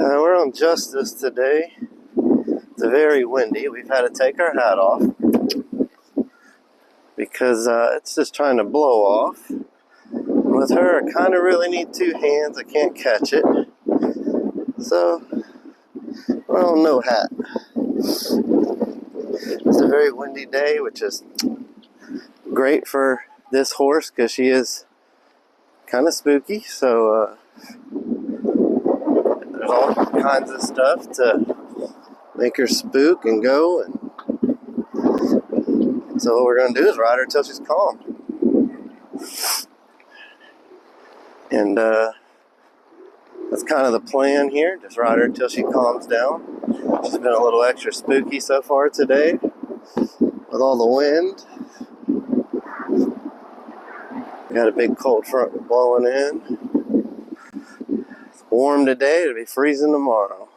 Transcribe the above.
We're on Justice today. It's very windy. We've had to take our hat off because it's just trying to blow off. With her, I kind of really need two hands. I can't catch it. So, well, no hat. It's a very windy day, which is great for this horse because she is kind of spooky. So, there's all kinds of stuff to make her spook and go. And so what we're going to do is ride her until she's calm. And that's kind of the plan here. Just ride her until she calms down. She's been a little extra spooky so far today with all the wind. Got a big cold front blowing in. It's warm today. It'll be freezing tomorrow.